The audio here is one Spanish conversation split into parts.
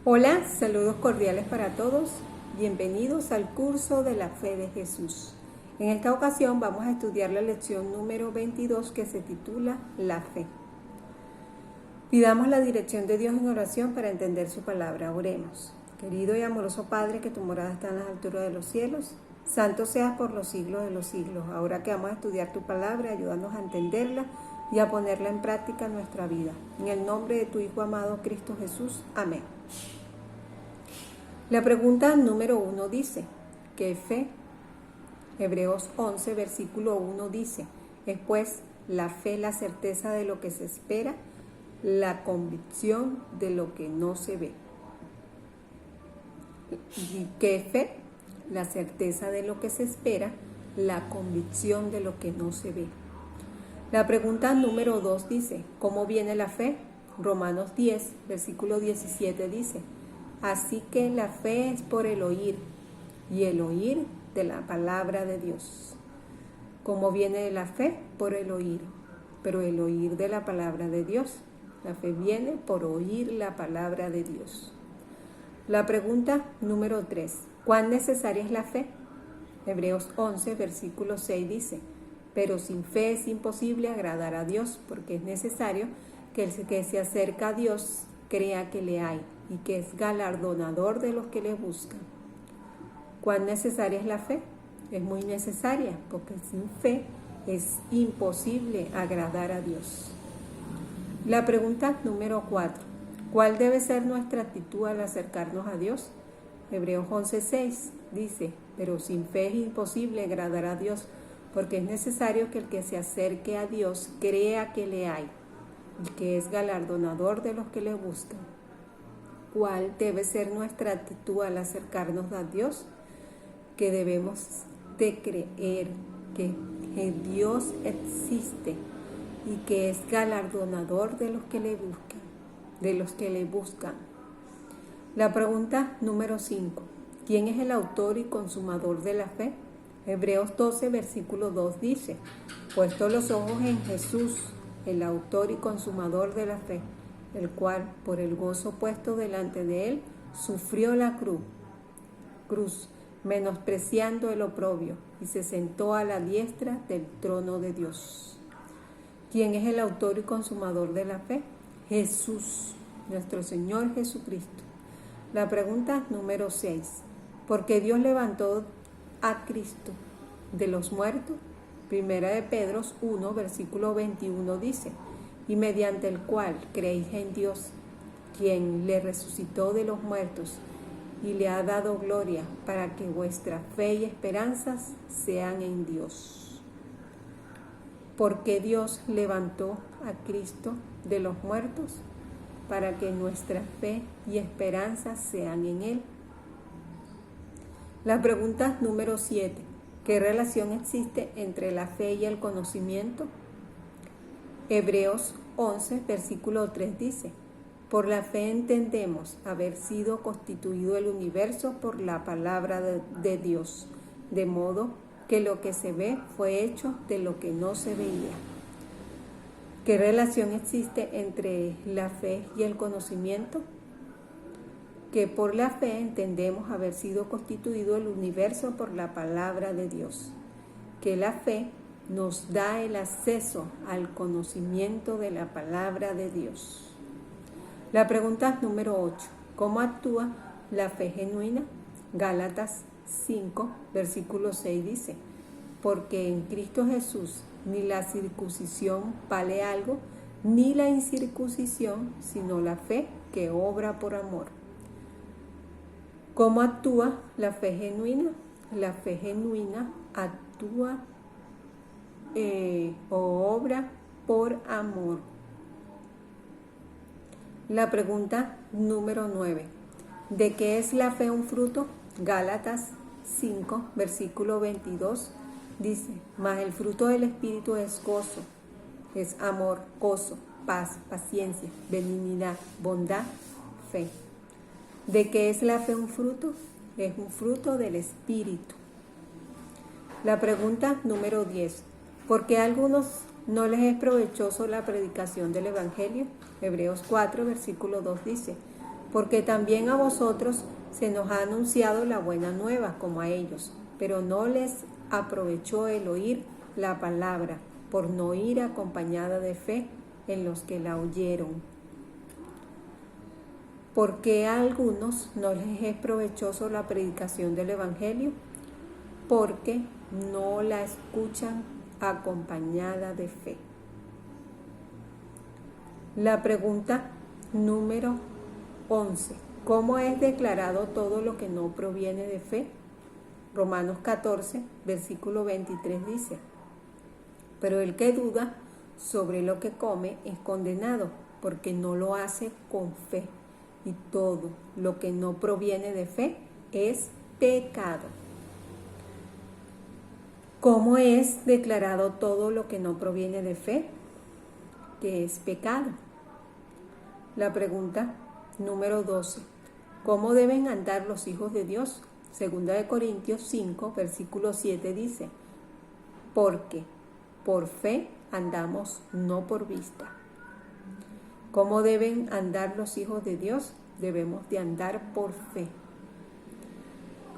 Hola, saludos cordiales para todos. Bienvenidos al curso de la fe de Jesús. En esta ocasión vamos a estudiar la lección número 22 que se titula La fe. Pidamos la dirección de Dios en oración para entender su palabra. Oremos. Querido y amoroso Padre, que tu morada está en las alturas de los cielos, santo seas por los siglos de los siglos. Ahora que vamos a estudiar tu palabra, ayúdanos a entenderla y a ponerla en práctica en nuestra vida. En el nombre de tu Hijo amado Cristo Jesús. Amén. La pregunta número 1 dice, ¿qué fe? Hebreos 11, versículo 1 dice, es pues la fe la certeza de lo que se espera, la convicción de lo que no se ve. ¿Y qué fe? La certeza de lo que se espera, la convicción de lo que no se ve. La pregunta número 2 dice, ¿cómo viene la fe? Romanos 10, versículo 17 dice, así que la fe es por el oír, y el oír de la palabra de Dios. ¿Cómo viene la fe? Por el oír, pero el oír de la palabra de Dios. La fe viene por oír la palabra de Dios. La pregunta número 3, ¿cuán necesaria es la fe? Hebreos 11, versículo 6 dice, pero sin fe es imposible agradar a Dios, porque es necesario que el que se acerca a Dios crea que le hay y que es galardonador de los que le buscan. ¿Cuán necesaria es la fe? Es muy necesaria, porque sin fe es imposible agradar a Dios. La pregunta número 4. ¿Cuál debe ser nuestra actitud al acercarnos a Dios? Hebreos 11:6 dice, pero sin fe es imposible agradar a Dios, porque es necesario que el que se acerque a Dios crea que le hay y que es galardonador de los que le buscan. ¿Cuál debe ser nuestra actitud al acercarnos a Dios? Que debemos de creer que Dios existe y que es galardonador de los que le buscan, La pregunta número 5. ¿Quién es el autor y consumador de la fe? Hebreos 12, versículo 2 dice, puesto los ojos en Jesús, el autor y consumador de la fe, el cual, por el gozo puesto delante de él, sufrió la cruz, menospreciando el oprobio, y se sentó a la diestra del trono de Dios. ¿Quién es el autor y consumador de la fe? Jesús, nuestro Señor Jesucristo. La pregunta número 6. ¿Por qué Dios levantó a Cristo de los muertos? Primera de Pedro 1, versículo 21 dice, y mediante el cual creéis en Dios, quien le resucitó de los muertos y le ha dado gloria, para que vuestra fe y esperanzas sean en Dios. ¿Por qué Dios levantó a Cristo de los muertos? Para que nuestra fe y esperanzas sean en Él. La pregunta número 7. ¿Qué relación existe entre la fe y el conocimiento? Hebreos 11, versículo 3 dice, por la fe entendemos haber sido constituido el universo por la palabra de Dios, de modo que lo que se ve fue hecho de lo que no se veía. ¿Qué relación existe entre la fe y el conocimiento? Que por la fe entendemos haber sido constituido el universo por la palabra de Dios. Que la fe nos da el acceso al conocimiento de la palabra de Dios. La pregunta número 8. ¿Cómo actúa la fe genuina? Gálatas 5, versículo 6 dice, porque en Cristo Jesús ni la circuncisión vale algo, ni la incircuncisión, sino la fe que obra por amor. ¿Cómo actúa la fe genuina? La fe genuina actúa o obra por amor. La pregunta número 9. ¿De qué es la fe un fruto? Gálatas 5, versículo 22 dice, mas el fruto del Espíritu es gozo, es amor, gozo, paz, paciencia, benignidad, bondad, fe. ¿De qué es la fe un fruto? Es un fruto del Espíritu. La pregunta número 10. ¿Por qué a algunos no les es provechoso la predicación del Evangelio? Hebreos 4, versículo 2 dice, porque también a vosotros se nos ha anunciado la buena nueva como a ellos, pero no les aprovechó el oír la palabra, por no ir acompañada de fe en los que la oyeron. ¿Por qué a algunos no les es provechoso la predicación del Evangelio? Porque no la escuchan acompañada de fe. La pregunta número 11. ¿Cómo es declarado todo lo que no proviene de fe? Romanos 14, versículo 23 dice: pero el que duda sobre lo que come es condenado, porque no lo hace con fe. Y todo lo que no proviene de fe es pecado. ¿Cómo es declarado todo lo que no proviene de fe? Que es pecado. La pregunta número 12. ¿Cómo deben andar los hijos de Dios? Segunda de Corintios 5, versículo 7 dice: porque por fe andamos, no por vista. ¿Cómo deben andar los hijos de Dios? Debemos de andar por fe.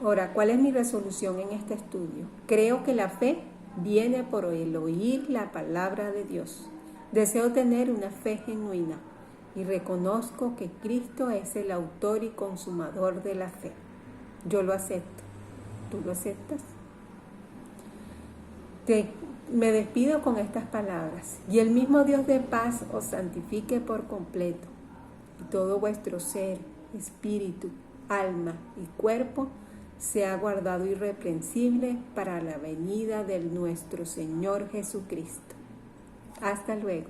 Ahora, ¿cuál es mi resolución en este estudio? Creo que la fe viene por el oír la palabra de Dios. Deseo tener una fe genuina y reconozco que Cristo es el autor y consumador de la fe. Yo lo acepto. ¿Tú lo aceptas? Me despido con estas palabras. Y el mismo Dios de paz os santifique por completo, y todo vuestro ser, espíritu, alma y cuerpo sea guardado irreprensible para la venida de nuestro Señor Jesucristo. Hasta luego.